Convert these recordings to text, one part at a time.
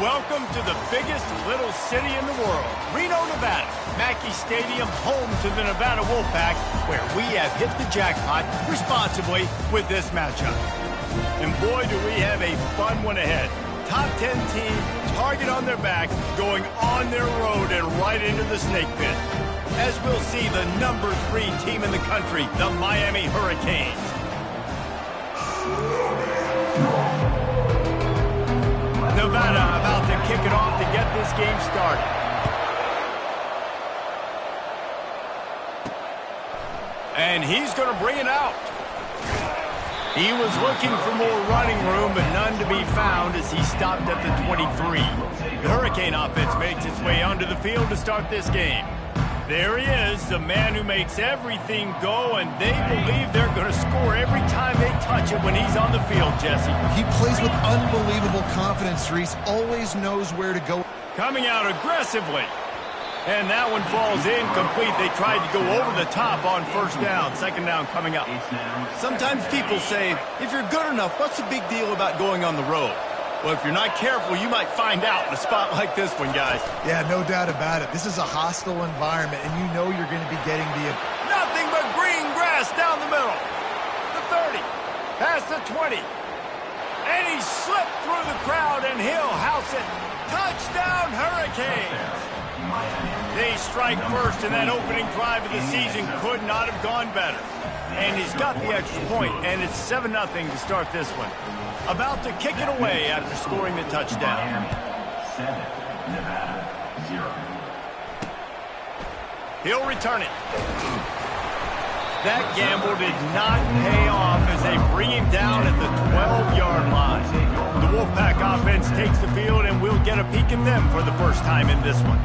Welcome to the biggest little city in the world, Reno, Nevada. Mackey Stadium, home to the Nevada Wolfpack, where we have hit the jackpot responsibly with this matchup. And boy, do we have a fun one ahead. Top 10 team, target on their back, going on their road and right into the snake pit. As we'll see the number 3 team in the country, the Miami Hurricanes. Nevada about to kick it off to get this game started. And he's going to bring it out. He was looking for more running room, but none to be found as he stopped at the 23. The Hurricane offense makes its way onto the field to start this game. There he is, the man who makes everything go, and they believe they're going to score every time they touch it when he's on the field, Jesse. He plays with unbelievable confidence, Reese. Always knows where to go. Coming out aggressively. And that one falls incomplete. They tried to go over the top on first down. Second down coming up. Sometimes people say, if you're good enough, what's the big deal about going on the road? Well, if you're not careful, you might find out in a spot like this one, guys. Yeah, no doubt about it. This is a hostile environment, and you know you're going to be getting the... Nothing but green grass down the middle. The 30, past the 20. And he slipped through the crowd, and he'll house it. Touchdown, Hurricanes! They strike first, and that opening drive of the season could not have gone better. And he's got the extra point, and it's 7-0 to start this one. About to kick it away after scoring the touchdown. 7, Nevada 0. He'll return it. That gamble did not pay off as they bring him down at the 12-yard line. The Wolfpack offense takes the field, and we'll get a peek at them for the first time in this one.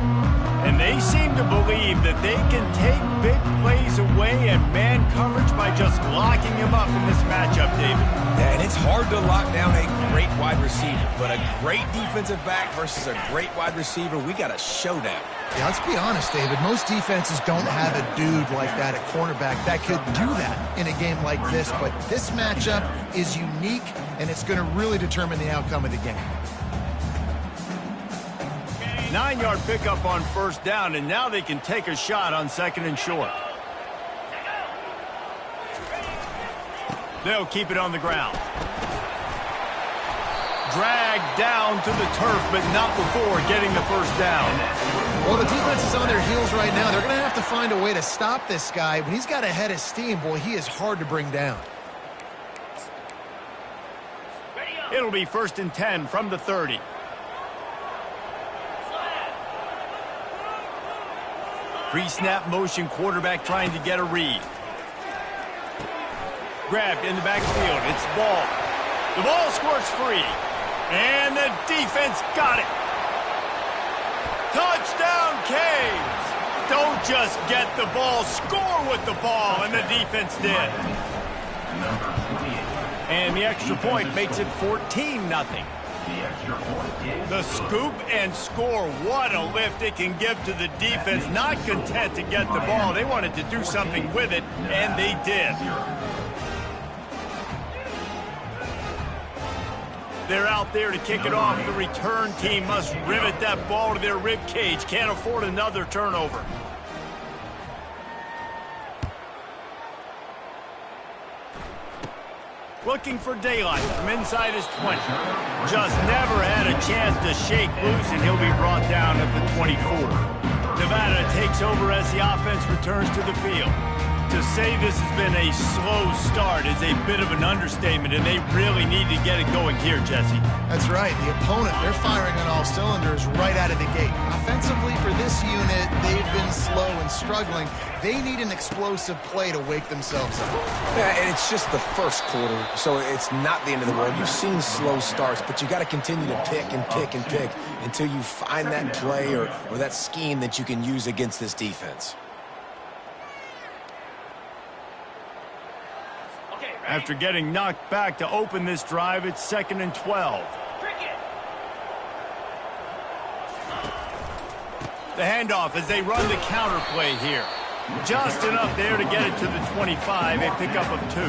And they seem to believe that they can take big plays away and man coverage by just locking him up in this matchup, David. Yeah, and it's hard to lock down a great wide receiver, but a great defensive back versus a great wide receiver, we got a showdown. Yeah, let's be honest, David. Most defenses don't have a dude like that at cornerback that could do that in a game like this, but this matchup is unique, and it's going to really determine the outcome of the game. 9-yard pickup on first down, and now they can take a shot on second and short. They'll keep it on the ground. Dragged down to the turf, but not before getting the first down. Well, the defense is on their heels right now. They're going to have to find a way to stop this guy. When he's got a head of steam, boy, he is hard to bring down. It'll be 1st and 10 from the 30. Pre-snap motion, quarterback trying to get a read. Grabbed in the backfield. It's ball. The ball squirts free. And the defense got it. Touchdown, Canes. Don't just get the ball, score with the ball, and the defense did. And the extra point makes it 14-0. The scoop and score, what a lift it can give to the defense. Not content to get the ball, they wanted to do something with it, and they did. They're out there to kick it off. The return team must rivet that ball to their rib cage. Can't afford another turnover. Looking for daylight from inside his 20. Just never had a chance to shake loose, and he'll be brought down at the 24. Nevada takes over as the offense returns to the field. To say this has been a slow start is a bit of an understatement, and they really need to get it going here, Jesse. That's right. The opponent, they're firing on all cylinders right out of the gate. Offensively, for this unit, they've been slow and struggling. They need an explosive play to wake themselves up. Yeah, and it's just the first quarter, so it's not the end of the world. You've seen slow starts, but you got to continue to pick and pick and pick until you find that play or that scheme that you can use against this defense. After getting knocked back to open this drive, it's 2nd and 12. The handoff as they run the counter play here. Just enough there to get it to the 25, a pickup of 2.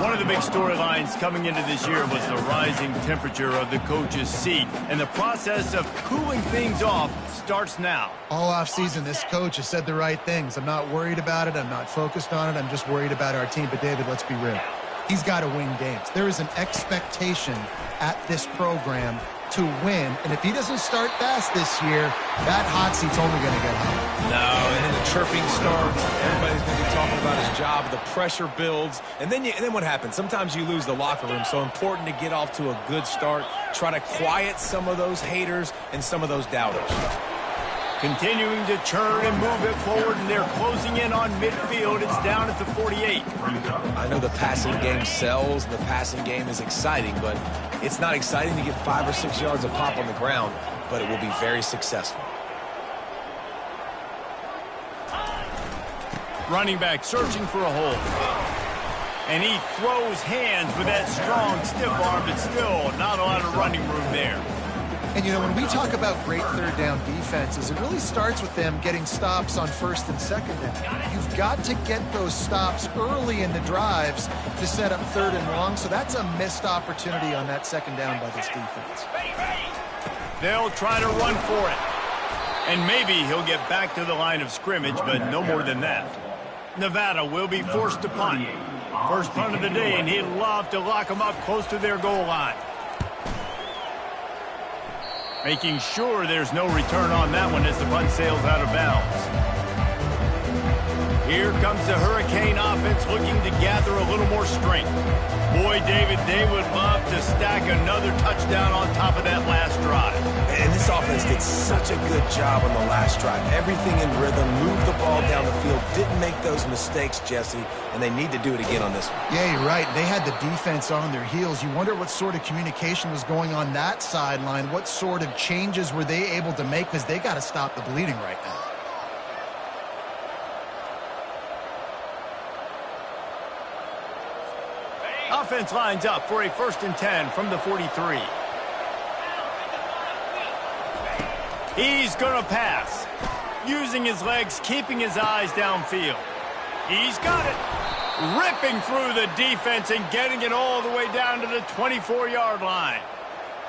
One of the big storylines coming into this year was the rising temperature of the coach's seat, and the process of cooling things off starts now. All offseason, this coach has said the right things. I'm not worried about it. I'm not focused on it. I'm just worried about our team. But, David, let's be real. He's got to win games. There is an expectation at this program to win, and if he doesn't start fast this year, that hot seat's only going to get hot. No, and then the chirping starts. Everybody's going to be talking about his job. The pressure builds, and then what happens? Sometimes you lose the locker room, so important to get off to a good start. Try to quiet some of those haters and some of those doubters. Continuing to churn and move it forward, and they're closing in on midfield. It's down at the 48. I know the passing game sells, and the passing game is exciting, but it's not exciting to get 5 or 6 yards of pop on the ground, but it will be very successful. Running back searching for a hole. And he throws hands with that strong, stiff arm, but still not a lot of running room there. And, you know, when we talk about great third down defenses, it really starts with them getting stops on first and second down. You've got to get those stops early in the drives to set up third and long, so that's a missed opportunity on that second down by this defense. They'll try to run for it. And maybe he'll get back to the line of scrimmage, but no more than that. Nevada will be forced to punt. First punt of the day, and he'd love to lock them up close to their goal line. Making sure there's no return on that one as the punt sails out of bounds. Here comes the Hurricane offense looking to gather a little more strength. Boy, David, they would love to stack another touchdown on top of that last drive. And this offense did such a good job on the last drive. Everything in rhythm, moved the ball down the field, didn't make those mistakes, Jesse, and they need to do it again on this one. Yeah, you're right. They had the defense on their heels. You wonder what sort of communication was going on that sideline. What sort of changes were they able to make, because they got to stop the bleeding right now. Offense lines up for a 1st and 10 from the 43. He's going to pass. Using his legs, keeping his eyes downfield. He's got it. Ripping through the defense and getting it all the way down to the 24-yard line.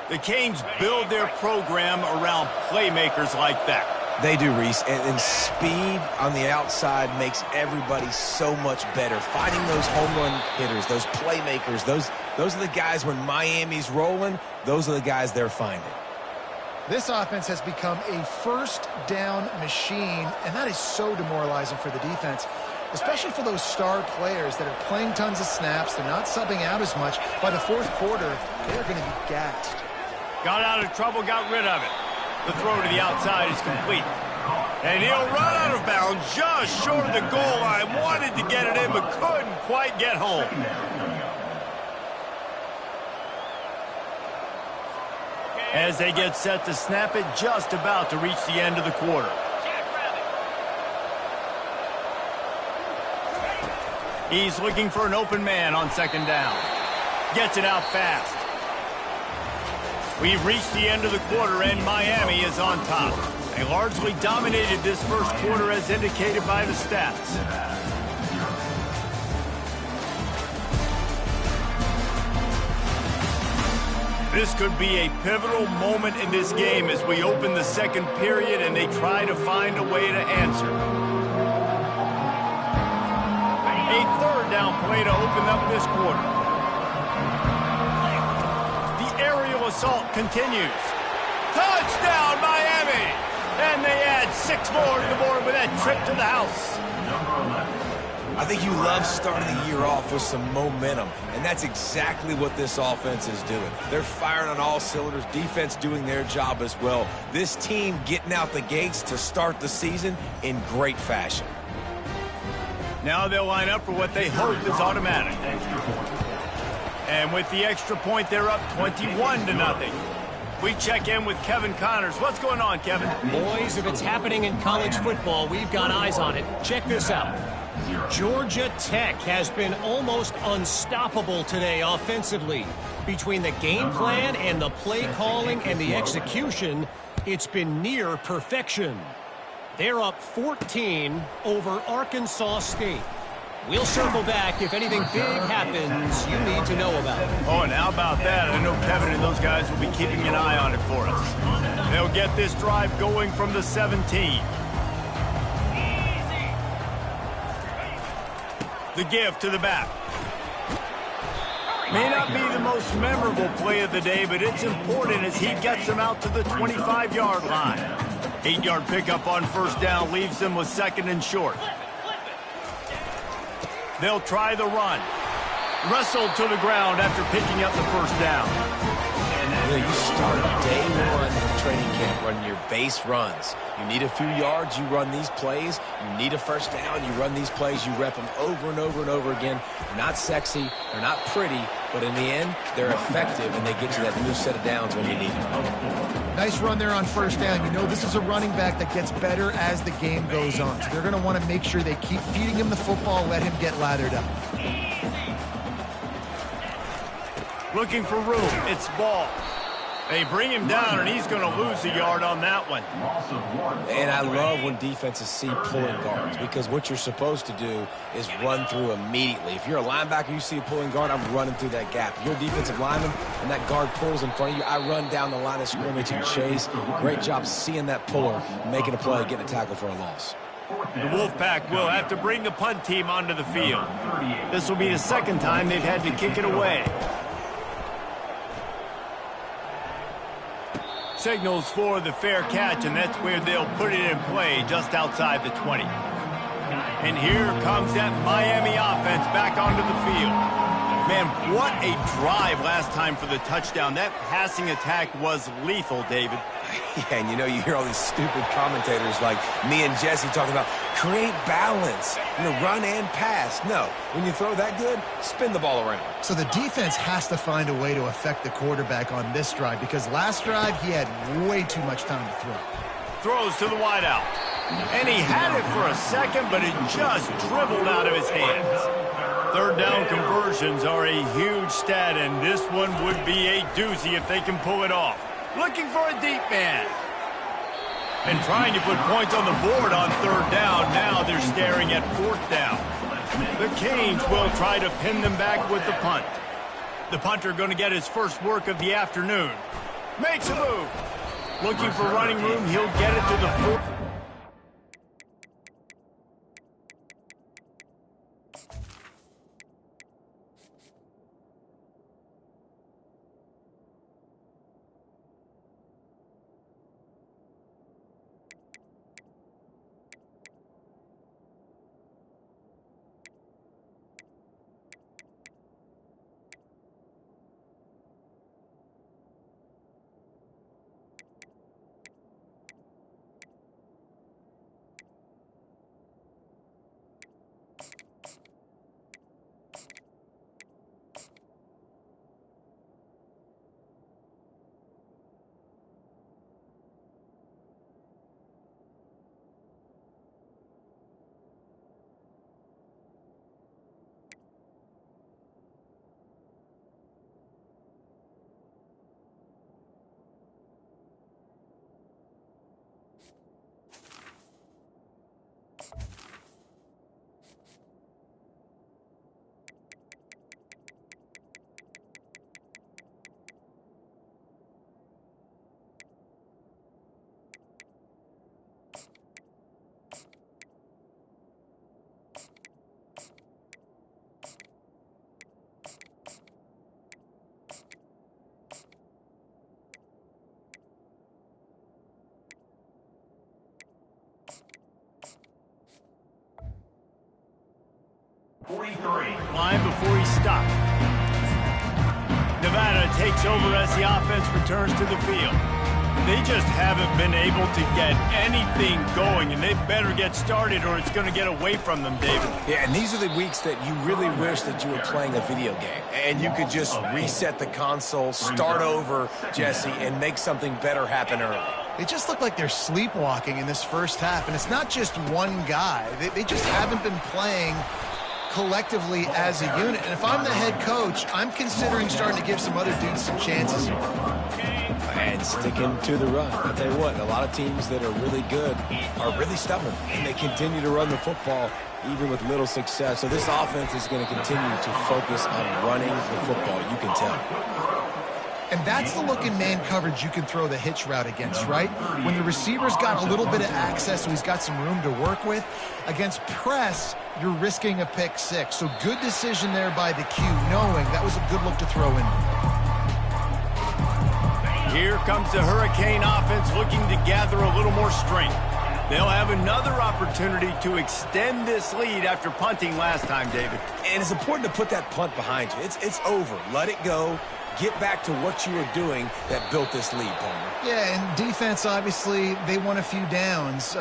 The Canes build their program around playmakers like that. They do, Reese, and speed on the outside makes everybody so much better. Finding those home run hitters, those playmakers, those are the guys when Miami's rolling, those are the guys they're finding. This offense has become a first down machine, and that is so demoralizing for the defense, especially for those star players that are playing tons of snaps. They're not subbing out as much. By the fourth quarter, they're going to be gassed. Got out of trouble, got rid of it. The throw to the outside is complete. And he'll run out of bounds just short of the goal line. Wanted to get it in, but couldn't quite get home. As they get set to snap it, just about to reach the end of the quarter. He's looking for an open man on 2nd down. Gets it out fast. We've reached the end of the quarter, and Miami is on top. They largely dominated this first quarter as indicated by the stats. This could be a pivotal moment in this game as we open the second period and they try to find a way to answer. A 3rd down play to open up this quarter. Assault continues. Touchdown, Miami! And they add 6 more to the board with that trip to the house. I think you love starting the year off with some momentum, and that's exactly what this offense is doing. They're firing on all cylinders, defense doing their job as well. This team getting out the gates to start the season in great fashion. Now they'll line up for what they hope is automatic. And with the extra point, they're up 21-0. We check in with Kevin Connors. What's going on, Kevin? Boys, if it's happening in college football, we've got eyes on it. Check this out. Georgia Tech has been almost unstoppable today offensively. Between the game plan and the play calling and the execution, it's been near perfection. They're up 14 over Arkansas State. We'll circle back if anything big happens you need to know about. Oh, and how about that? I know Kevin and those guys will be keeping an eye on it for us. They'll get this drive going from the 17. The give to the back. May not be the most memorable play of the day, but it's important as he gets them out to the 25-yard line. 8-yard pickup on first down leaves them with second and short. They'll try the run. Wrestled to the ground after picking up the first down. You start day one of training camp running your base runs. You need a few yards, you run these plays. You need a first down, you run these plays. You rep them over and over and over again. They're not sexy, they're not pretty, but in the end, they're effective, and they get you that new set of downs when you need them. Nice run there on first down. You know this is a running back that gets better as the game goes on. So they're going to want to make sure they keep feeding him the football, let him get lathered up. Looking for room. It's Ball. They bring him down, and he's going to lose a yard on that one. And I love when defenses see pulling guards, because what you're supposed to do is run through immediately. If you're a linebacker, you see a pulling guard, I'm running through that gap. If you're a defensive lineman and that guard pulls in front of you, I run down the line of scrimmage and chase. Great job seeing that puller, making a play, getting a tackle for a loss. The Wolfpack will have to bring the punt team onto the field. This will be the second time they've had to kick it away. Signals for the fair catch, and that's where they'll put it in play just outside the 20. And here comes that Miami offense back onto the field. Man, what a drive last time for the touchdown. That passing attack was lethal, David. Yeah, and you hear all these stupid commentators like me and Jesse talking about create balance, run and pass. No, when you throw that good, spin the ball around. So the defense has to find a way to affect the quarterback on this drive, because last drive he had way too much time to throw. Throws to the wideout. And he had it for a second, but it just dribbled out of his hands. Third down conversions are a huge stat, and this one would be a doozy if they can pull it off. Looking for a deep man. And trying to put points on the board on third down. Now they're staring at fourth down. The Canes will try to pin them back with the punt. The punter going to get his first work of the afternoon. Makes a move. Looking for running room. He'll get it to the fourth. Line before he stopped. Nevada takes over as the offense returns to the field. They just haven't been able to get anything going, and they better get started or it's going to get away from them, David. Yeah, and these are the weeks that you really wish that you were playing a video game and you could just reset the console, start over, Jesse, and make something better happen early. They just look like they're sleepwalking in this first half, and it's not just one guy. They just haven't been playing collectively as a unit. And if I'm the head coach, I'm considering starting to give some other dudes some chances. and sticking to the run. I'll tell you what, a lot of teams that are really good are really stubborn, and they continue to run the football even with little success. So this offense is going to continue to focus on running the football, you can tell. And that's the look in man coverage you can throw the hitch route against, right? When the receiver's got a little bit of access, so he's got some room to work with. Against press, you're risking a pick six. So good decision there by the Q, knowing that was a good look to throw in. Here comes the Hurricane offense looking to gather a little more strength. They'll have another opportunity to extend this lead after punting last time, David. And it's important to put that punt behind you. It's over. Let it go. Get back to what you were doing that built this lead, Palmer. Yeah, and defense, obviously, they won a few downs.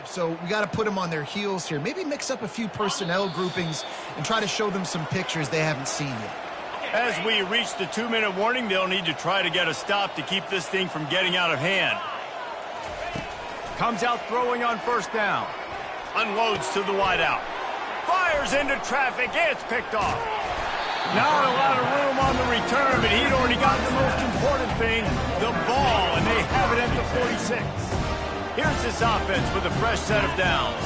So we got to put them on their heels here. Maybe mix up a few personnel groupings and try to show them some pictures they haven't seen yet. As we reach the 2-minute warning, they'll need to try to get a stop to keep this thing from getting out of hand. Comes out throwing on first down. Unloads to the wideout. Fires into traffic. It's picked off. Not a lot of room on the return, but he'd already got the most important thing, the ball, and they have it at the 46. Here's this offense with a fresh set of downs.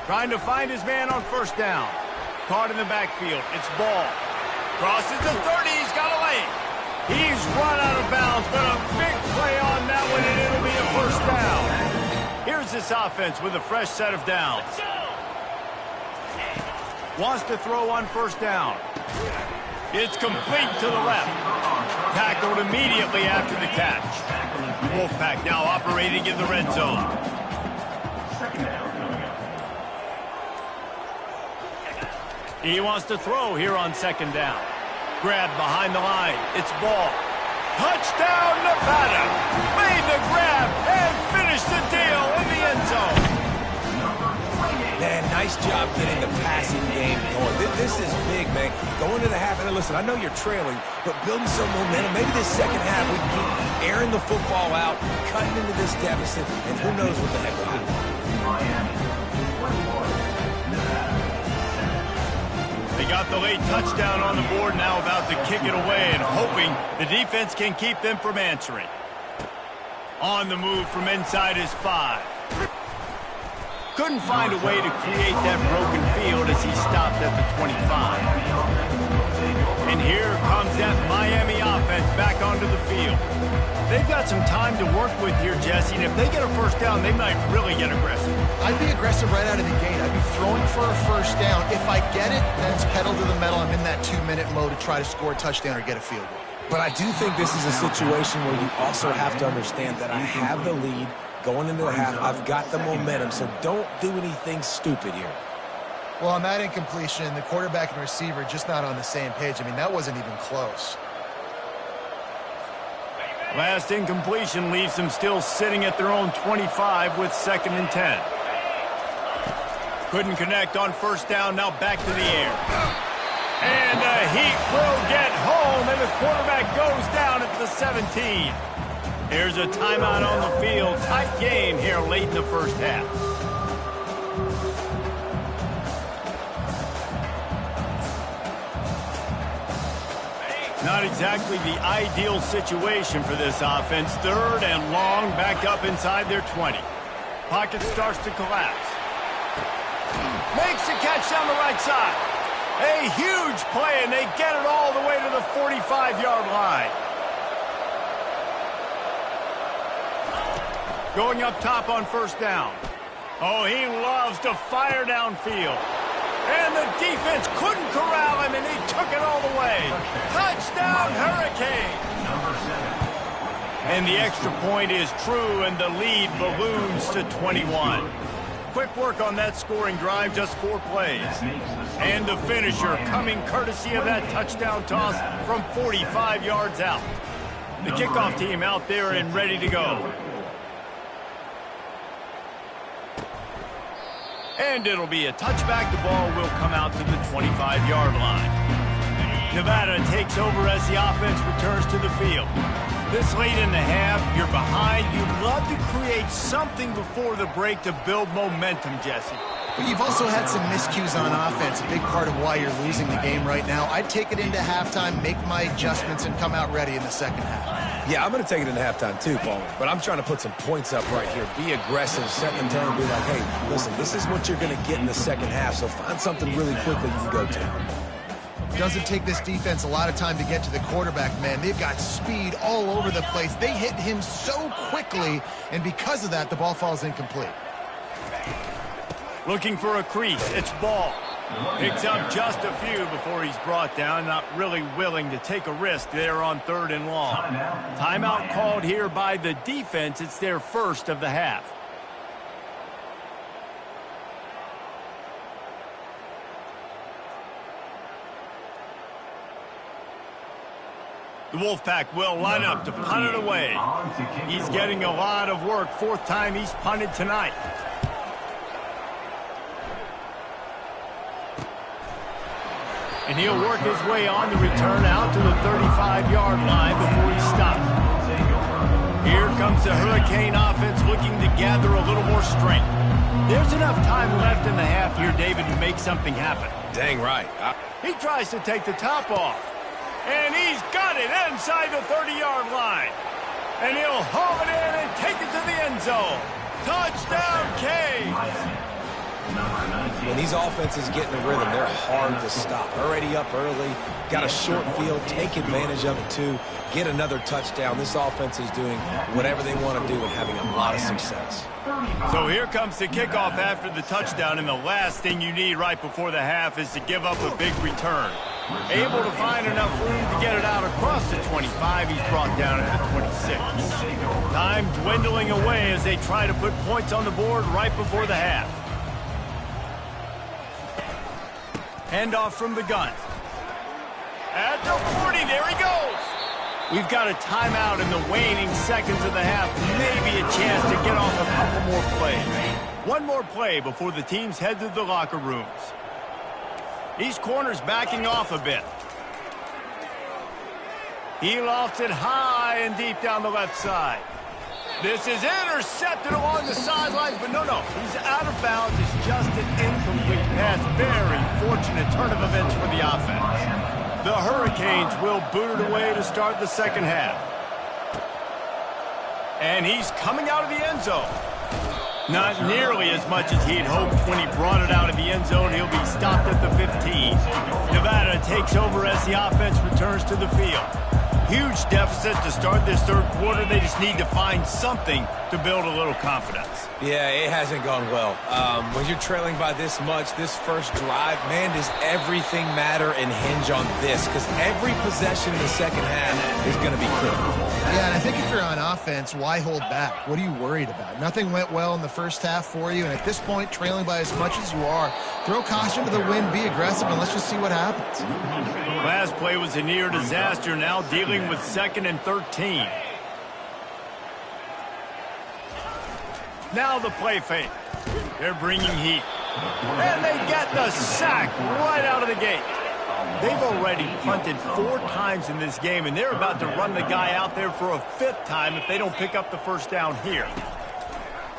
Trying to find his man on first down. Caught in the backfield. It's Ball. Crosses the 30. He's got a lane. He's run out of bounds, but a big play on that one, and it'll be a first down. Here's this offense with a fresh set of downs. Wants to throw on first down. It's complete to the left. Tackled immediately after the catch. Wolfpack now operating in the red zone. He wants to throw here on second down. Grab behind the line. It's Ball. Touchdown, Nevada. Made the grab and finished the deal in the end zone. Man, nice job getting the passing game going. This is big, man. Going to the half, and listen, I know you're trailing, but building some momentum. Maybe this second half we can keep airing the football out, cutting into this deficit, and who knows what the heck will happen. They got the late touchdown on the board, now about to kick it away and hoping the defense can keep them from answering. On the move from inside his 5. Couldn't find a way to create that broken field as he stopped at the 25. And here comes that Miami offense back onto the field. They've got some time to work with here, Jesse, and if they get a first down, they might really get aggressive. I'd be aggressive right out of the gate. I'd be throwing for a first down. If I get it, then it's pedal to the metal. I'm in that 2-minute mode to try to score a touchdown or get a field goal. But I do think this is a situation where you also have to understand that I have the lead going into the half. I've got the momentum, so don't do anything stupid here. Well, on that incompletion, the quarterback and receiver just not on the same page. I mean, that wasn't even close. Last incompletion leaves them still sitting at their own 25 with 2nd and 10. Couldn't connect on first down, now back to the air. And the heat will get home, and the quarterback goes down at the 17. Here's a timeout on the field. Tight game here late in the first half. Not exactly the ideal situation for this offense. 3rd and long, back up inside their 20. Pocket starts to collapse. Makes the catch down the right side. A huge play, and they get it all the way to the 45-yard line. Going up top on first down. Oh, he loves to fire downfield. And the defense couldn't corral him, and he took it all the way. Touchdown, Hurricane! And the extra point is true, and the lead balloons to 21. Quick work on that scoring drive, just 4 plays. And the finisher coming courtesy of that touchdown toss from 45 yards out. The kickoff team out there and ready to go. And it'll be a touchback. The ball will come out to the 25-yard line. Nevada takes over as the offense returns to the field. This late in the half, you're behind. You'd love to create something before the break to build momentum, Jesse. But you've also had some miscues on offense, a big part of why you're losing the game right now. I'd take it into halftime, make my adjustments, and come out ready in the second half. Yeah, I'm going to take it into halftime too, Paul. But I'm trying to put some points up right here. Be aggressive, set the tone, be like, hey, listen, this is what you're going to get in the second half, so find something really quickly you can go to. Doesn't take this defense a lot of time to get to the quarterback, man. They've got speed all over the place. They hit him so quickly, and because of that, the ball falls incomplete. Looking for a crease. It's Ball. Picks up just a few before he's brought down. Not really willing to take a risk there on 3rd and long. Timeout called here by the defense. It's their first of the half. The Wolfpack will line up to punt it away. He's getting a lot of work. 4th time he's punted tonight. And he'll work his way on the return out to the 35-yard line before he stops. Here comes the Hurricane offense looking to gather a little more strength. There's enough time left in the half here, David, to make something happen. Dang right. He tries to take the top off. And he's got it inside the 30-yard line. And he'll haul it in and take it to the end zone. Touchdown, Canes! When these offenses get in a rhythm, they're hard to stop. Already up early, got a short field, take advantage of it too, get another touchdown. This offense is doing whatever they want to do and having a lot of success. So here comes the kickoff after the touchdown, and the last thing you need right before the half is to give up a big return. Able to find enough room to get it out across the 25. He's brought down at the 26. Time dwindling away as they try to put points on the board right before the half. Handoff from the gun. At the 40, there he goes. We've got a timeout in the waning seconds of the half. Maybe a chance to get off a couple more plays. One more play before the teams head to the locker rooms. These corners backing off a bit. He lofts it high and deep down the left side. This is intercepted along the sidelines, but no, he's out of bounds. It's just an incomplete pass. Very fortunate turn of events for the offense. The Hurricanes will boot it away to start the second half. And he's coming out of the end zone. Not nearly as much as he'd hoped when he brought it out of the end zone. He'll be stopped at the 15. Nevada takes over as the offense returns to the field. Huge deficit to start this third quarter. They just need to find something to build a little confidence. Yeah, it hasn't gone well. When you're trailing by this much, this first drive, man, does everything matter and hinge on this? Because every possession in the second half is going to be critical. Yeah, and I think if you're on offense, why hold back? What are you worried about? Nothing went well in the first half for you, and at this point, trailing by as much as you are, throw caution to the wind, be aggressive, and let's just see what happens. Last play was a near disaster, now dealing with 2nd and 13. Now the play fake. They're bringing heat. And they get the sack right out of the gate. They've already punted 4 times in this game, and they're about to run the guy out there for a 5th time if they don't pick up the first down here.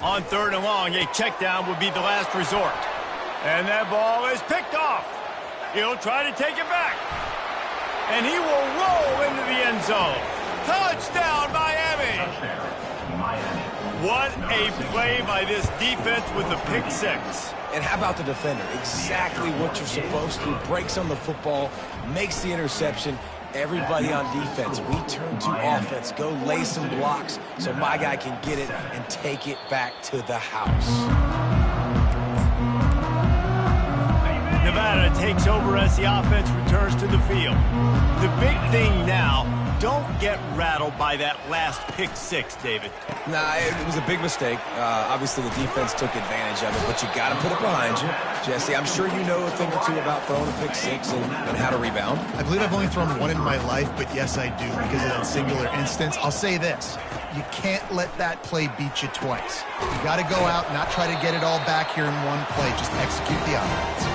On 3rd and long, a check down would be the last resort. And that ball is picked off. He'll try to take it back. And he will roll into the end zone. Touchdown, Miami! What a play by this defense with the pick six. And how about the defender? Exactly what you're supposed to. Breaks on the football, makes the interception. Everybody on defense, we turn to offense. Go lay some blocks so my guy can get it and take it back to the house. Nevada takes over as the offense returns to the field. The big thing now, don't get rattled by that last pick six, David. Nah, it was a big mistake. Obviously, the defense took advantage of it, but you got to put it behind you. Jesse, I'm sure you know a thing or two about throwing a pick six and how to rebound. I believe I've only thrown one in my life, but yes, I do because of that singular instance. I'll say this. You can't let that play beat you twice. You got to go out and not try to get it all back here in one play. Just execute the offense.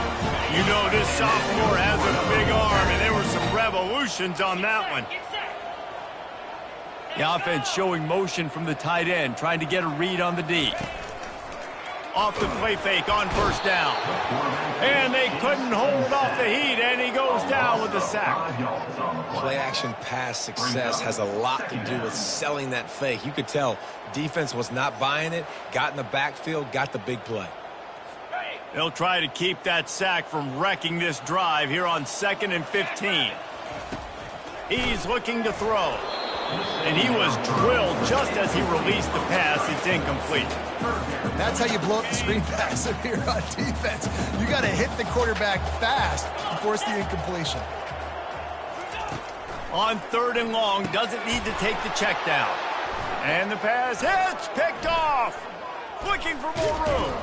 You know this sophomore has a big arm, and there were some revolutions on that one. The offense showing motion from the tight end, trying to get a read on the D. Off the play fake on first down. And they couldn't hold off the heat, and he goes down with the sack. Play-action pass success has a lot to do with selling that fake. You could tell defense was not buying it, got in the backfield, got the big play. They'll try to keep that sack from wrecking this drive here on 2nd and 15. He's looking to throw. And he was drilled just as he released the pass. It's incomplete. That's how you blow up the screen pass if you're on defense. You got to hit the quarterback fast and force the incompletion. On 3rd and long, doesn't need to take the check down. And the pass hits, picked off. Looking for more room.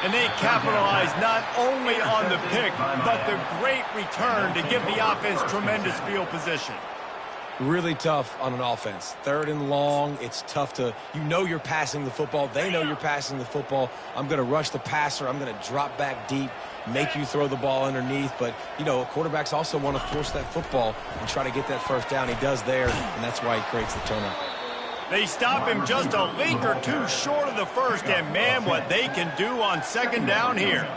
And they capitalize not only on the pick, but the great return to give the offense tremendous field position. Really tough on an offense. 3rd and long, it's tough to, you know you're passing the football. They know you're passing the football. I'm going to rush the passer. I'm going to drop back deep, make you throw the ball underneath. But, you know, quarterbacks also want to force that football and try to get that first down. He does there, and that's why he creates the turnover. They stop him just a link or two short of the first, and man, what they can do on 2nd down here.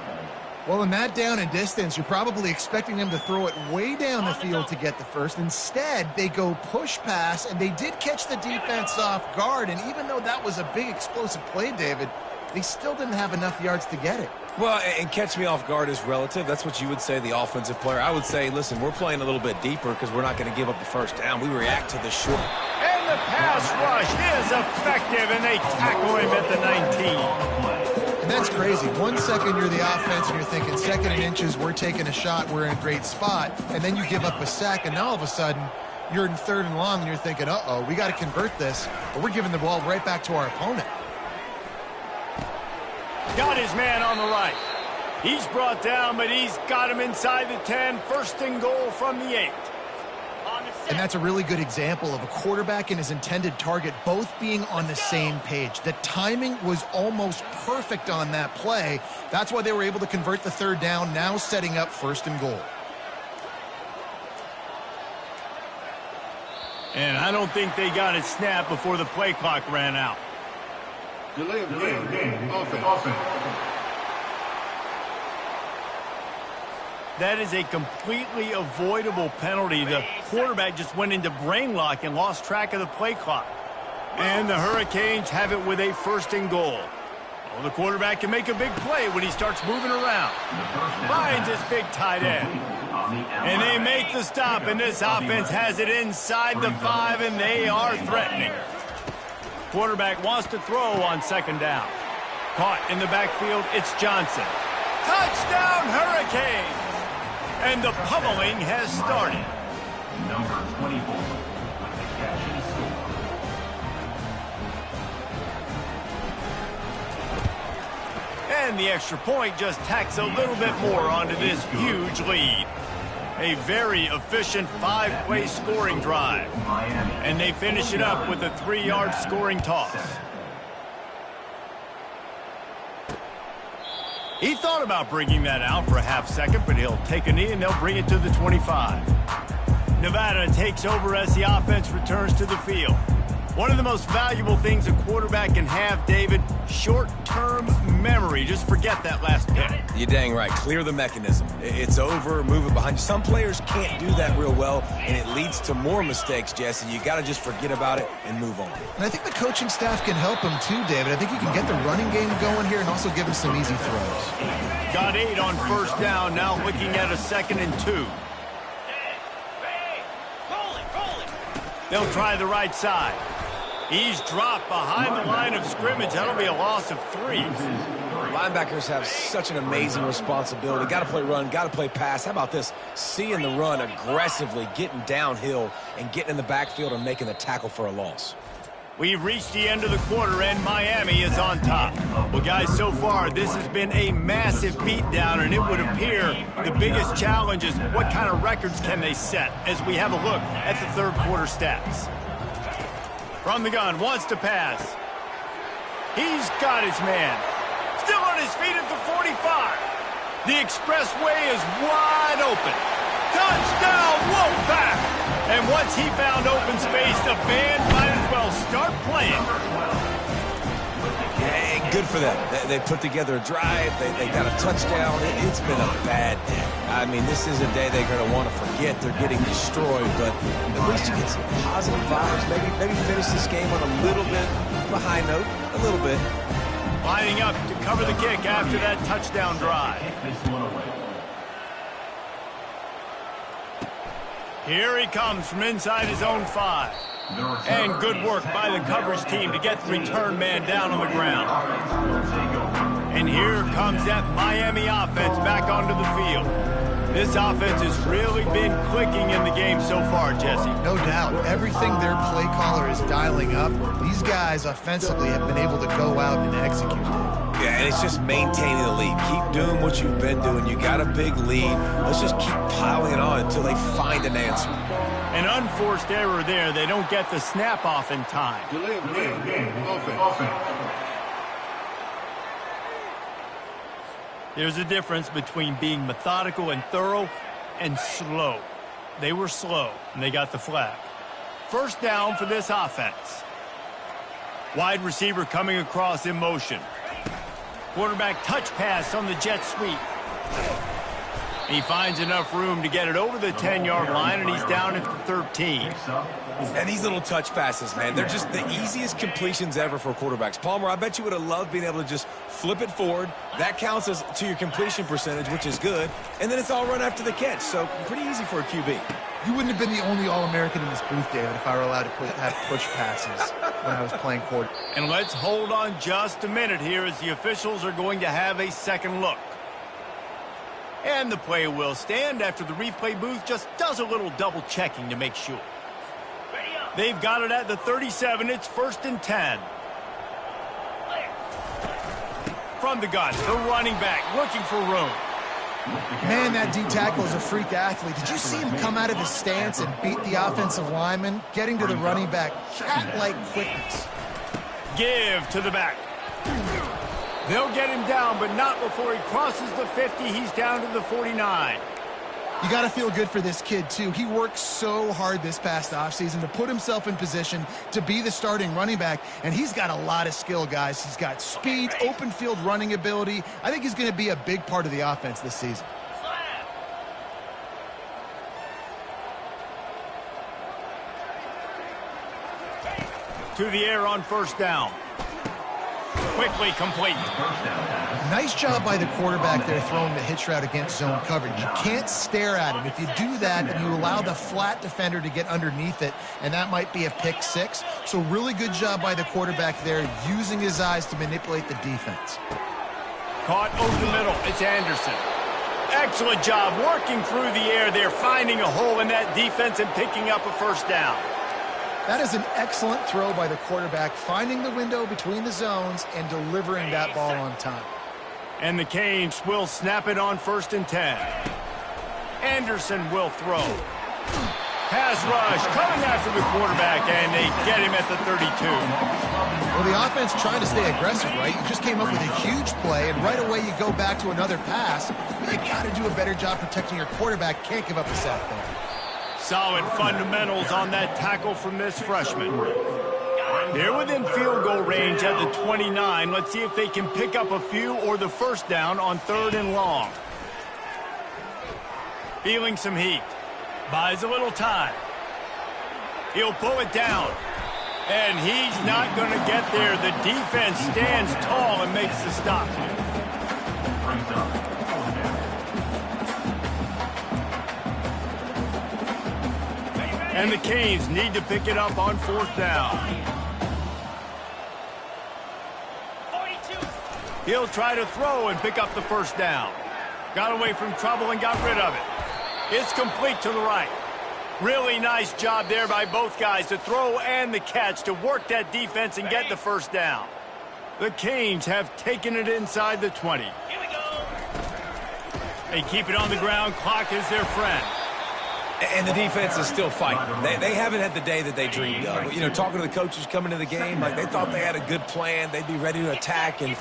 Well, in that down and distance, you're probably expecting them to throw it way down the field to get the first. Instead, they go push pass, and they did catch the defense off guard. And even though that was a big explosive play, David, they still didn't have enough yards to get it. Well, and catch me off guard is relative. That's what you would say, the offensive player. I would say, listen, we're playing a little bit deeper because we're not going to give up the first down. We react to the short. And the pass rush is effective, and they tackle him at the 19. And that's crazy. 1 second you're the offense and you're thinking 2nd and inches, we're taking a shot, we're in a great spot. And then you give up a sack, and now all of a sudden you're in 3rd and long and you're thinking, uh-oh, we got to convert this, or we're giving the ball right back to our opponent. Got his man on the right. He's brought down, but he's got him inside the 10. 1st and goal from the 8. And that's a really good example of a quarterback and his intended target both being on the same page. The timing was almost perfect on that play. That's why they were able to convert the 3rd down, now setting up 1st and goal. And I don't think they got it snapped before the play clock ran out. Delay of game. Offense. That is a completely avoidable penalty. The quarterback just went into brain lock and lost track of the play clock. And the Hurricanes have it with a 1st and goal. Well, the quarterback can make a big play when he starts moving around. Finds his big tight end. And they make the stop, and this offense has it inside the 5, and they are threatening. Quarterback wants to throw on 2nd down. Caught in the backfield, it's Johnson. Touchdown, Hurricanes! And the pummeling has started. Number 24 with the catch and score. And the extra point just tacks a little bit more onto this huge lead. A very efficient 5-play scoring drive. And they finish it up with a 3-yard scoring toss. He thought about bringing that out for a half second, but he'll take a knee and they'll bring it to the 25. Nevada takes over as the offense returns to the field. One of the most valuable things a quarterback can have, David, short-term memory Just forget that last pick. You're dang right. Clear the mechanism. It's over. Move it behind you. Some players can't do that real well, and it leads to more mistakes, Jesse. You got to just forget about it and move on. And I think the coaching staff can help him too, David. I think you can get the running game going here and also give him some easy throws. Got 8 on first down. Now looking at a 2nd and 2. They'll try the right side. He's dropped behind the line of scrimmage. That'll be a loss of 3. Linebackers have such an amazing responsibility. Got to play run, got to play pass. How about this? Seeing the run aggressively, getting downhill, and getting in the backfield and making the tackle for a loss. We've reached the end of the quarter, and Miami is on top. Well, guys, so far, this has been a massive beatdown, and it would appear the biggest challenge is what kind of records can they set as we have a look at the third quarter stats. From the gun, wants to pass. He's got his man. Still on his feet at the 45. The expressway is wide open. Touchdown, Wolfpack! And once he found open space, the band might as well start playing. Yeah, good for them. They put together a drive. They got a touchdown. It's been a bad day. I mean, this is a day they're going to want to forget. They're getting destroyed, but at least you get some positive vibes. Maybe finish this game on a little bit of a high note, a little bit. Lining up to cover the kick after that touchdown drive. Here he comes from inside his own 5. And good work by the coverage team to get the return man down on the ground. And here comes that Miami offense back onto the field. This offense has really been clicking in the game so far, Jesse. No doubt. Everything their play caller is dialing up, these guys offensively have been able to go out and execute. Yeah, and it's just maintaining the lead. Keep doing what you've been doing. You got a big lead. Let's just keep piling it on until they find an answer. An unforced error there. They don't get the snap off in time. Delay of game. Offense. There's a difference between being methodical and thorough and slow. They were slow, and they got the flag. First down for this offense. Wide receiver coming across in motion. Quarterback touch pass on the jet sweep. He finds enough room to get it over the 10-yard line, and he's down at the 13. And these little touch passes, man, they're just the easiest completions ever for quarterbacks. Palmer, I bet you would have loved being able to just flip it forward. That counts as to your completion percentage, which is good. And then it's all run after the catch, so pretty easy for a QB. You wouldn't have been the only All-American in this booth, David, if I were allowed to have push passes when I was playing quarterback. And let's hold on just a minute here as the officials are going to have a second look. And the play will stand after the replay booth just does a little double checking to make sure. They've got it at the 37. It's 1st and 10. From the gun, the running back looking for room. Man, that D-tackle is a freak athlete. Did you see him come out of his stance and beat the offensive lineman, getting to the running back? Cat-like quickness. Give to the back. They'll get him down, but not before he crosses the 50. He's down to the 49. You got to feel good for this kid, too. He worked so hard this past offseason to put himself in position to be the starting running back, and he's got a lot of skill, guys. He's got speed, open field running ability. I think he's going to be a big part of the offense this season. To the air on first down. Quickly complete. Nice job by the quarterback there throwing the hitch route against zone coverage. You can't stare at him. If you do that, then you allow the flat defender to get underneath it, and that might be a pick 6. So really good job by the quarterback there, using his eyes to manipulate the defense. Caught over the middle. It's Anderson. Excellent job working through the air there, finding a hole in that defense and picking up a first down. That is an excellent throw by the quarterback, finding the window between the zones and delivering that ball on time. And the Canes will snap it on 1st and 10. Anderson will throw. Pass rush coming after the quarterback, and they get him at the 32. Well, the offense trying to stay aggressive, right? You just came up with a huge play, and right away you go back to another pass. But you got to do a better job protecting your quarterback. Can't give up a sack there. Solid fundamentals on that tackle from this freshman. They're within field goal range at the 29. Let's see if they can pick up a few or the first down on 3rd and long. Feeling some heat. Buys a little time. He'll pull it down. And he's not going to get there. The defense stands tall and makes the stop. And the Canes need to pick it up on 4th down. He'll try to throw and pick up the first down. Got away from trouble and got rid of it. It's complete to the right. Really nice job there by both guys to throw and the catch to work that defense and get the first down. The Canes have taken it inside the 20. Here we go. They keep it on the ground. Clock is their friend. And the defense is still fighting. They haven't had the day that they dreamed of. You know, talking to the coaches coming to the game, like they thought they had a good plan. They'd be ready to attack and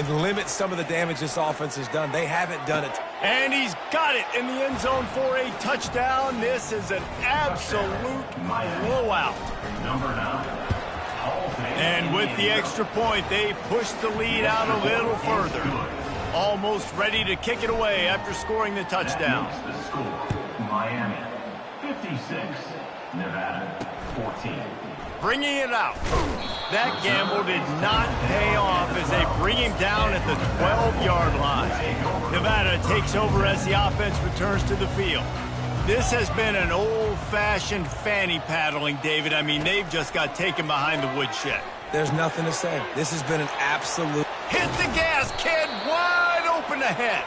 limit some of the damage this offense has done. They haven't done it. And he's got it in the end zone for a touchdown. This is an absolute blowout. And with the extra point, they push the lead out a little further. Almost ready to kick it away after scoring the touchdown. The score, Miami 56, Nevada 14. Bringing it out. That gamble did not pay off as they bring him down at the 12-yard line. Nevada takes over as the offense returns to the field. This has been an old-fashioned fanny paddling, David. I mean, they've just got taken behind the woodshed. There's nothing to say. This has been an absolute... Hit the gas, kid. Wide open ahead.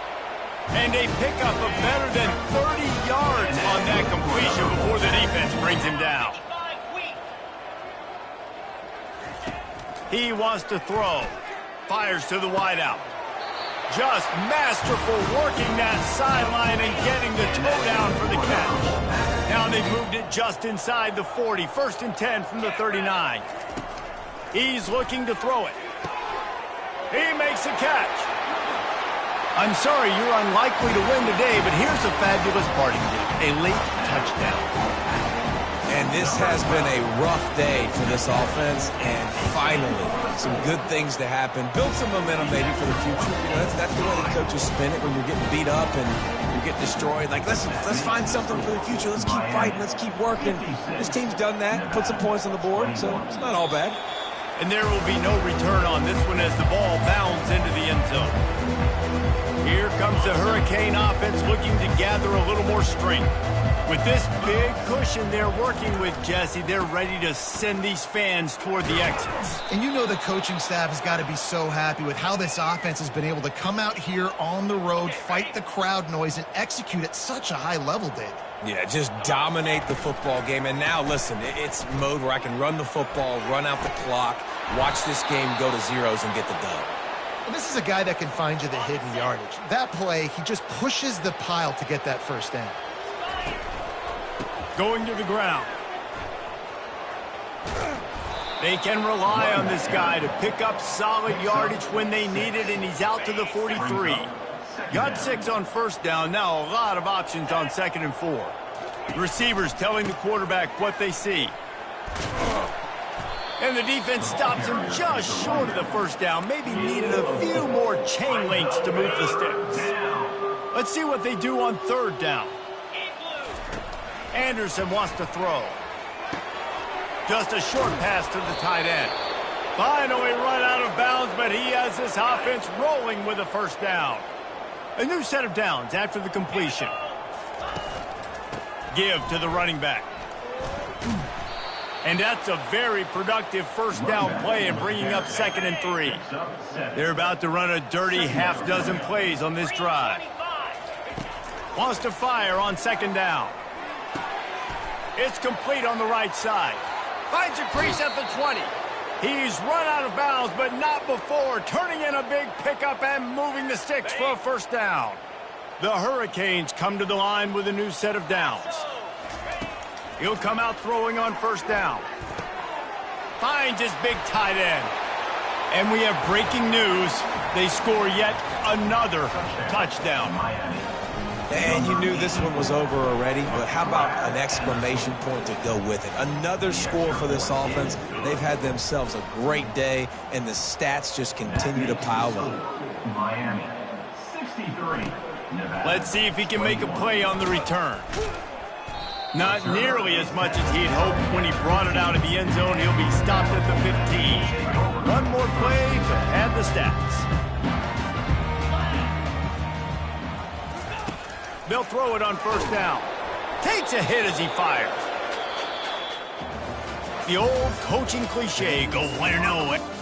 And they pick up a better than 30 yards on that completion before the defense brings him down. He wants to throw. Fires to the wideout. Just masterful working that sideline and getting the toe down for the catch. Now they've moved it just inside the 40. 1st and 10 from the 39. He's looking to throw it. He makes a catch. I'm sorry you're unlikely to win today, but here's a fabulous parting gift. A late touchdown. And this has been a rough day for this offense, and finally, some good things to happen. Build some momentum maybe for the future. You know, that's the way the coaches spin it when you're getting beat up and you're getting destroyed. Like, let's find something for the future. Let's keep fighting. Let's keep working. This team's done that, put some points on the board, so it's not all bad. And there will be no return on this one as the ball bounds into the end zone. Here comes the Hurricane offense looking to gather a little more strength. With this big cushion they're working with, Jesse, they're ready to send these fans toward the exits. And you know the coaching staff has got to be so happy with how this offense has been able to come out here on the road, fight the crowd noise, and execute at such a high level, David. Yeah, just dominate the football game. And now, listen, it's mode where I can run the football, run out the clock, watch this game go to zeros and get the dub. And this is a guy that can find you the hidden yardage. That play, he just pushes the pile to get that first down. Going to the ground. They can rely on this guy to pick up solid yardage when they need it, and he's out to the 43. Got 6 on 1st down. Now a lot of options on 2nd and 4. Receivers telling the quarterback what they see. And the defense stops him just short of the 1st down. Maybe needed a few more chain links to move the sticks. Let's see what they do on 3rd down. Anderson wants to throw. Just a short pass to the tight end. Finally run out of bounds, but he has this offense rolling with a 1st down. A new set of downs after the completion. Give to the running back. And that's a very productive 1st down play and bringing up 2nd and 3. They're about to run a dirty half-dozen plays on this drive. Wants to fire on 2nd down. It's complete on the right side. Finds a crease at the 20. He's run out of bounds, but not before. Turning in a big pickup and moving the sticks for a 1st down. The Hurricanes come to the line with a new set of downs. He'll come out throwing on 1st down. Finds his big tight end. And we have breaking news. They score yet another touchdown. And you knew this one was over already, but how about an exclamation point to go with it? Another score for this offense. They've had themselves a great day, and the stats just continue to pile up. Miami, 63. Nevada. Let's see if he can make a play on the return. Not nearly as much as he had hoped when he brought it out of the end zone. He'll be stopped at the 15. One more play to add the stats. They'll throw it on first down. Takes a hit as he fires. The old coaching cliche, go win or no.